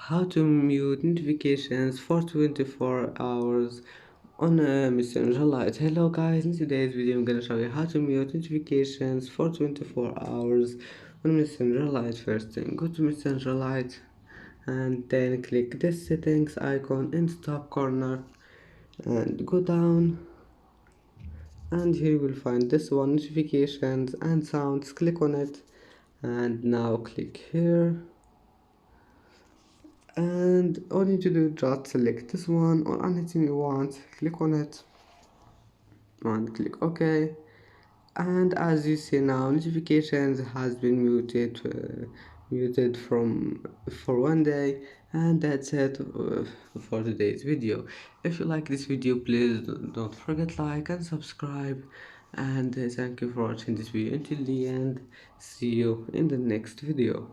how to mute notifications for 24 hours on a Messenger Lite. Hello guys, in today's video I'm gonna show you how to mute notifications for 24 hours on Messenger Lite. First thing, go to Messenger Lite and then click this settings icon in the top corner and go down, and here you will find this one, notifications and sounds. Click on it and now click here, and all you need to do, just select this one or anything you want, click on it and click OK. And as you see now, notifications has been muted from for 1 day. And that's it for today's video. If you like this video, please don't forget like and subscribe, and thank you for watching this video until the end. See you in the next video.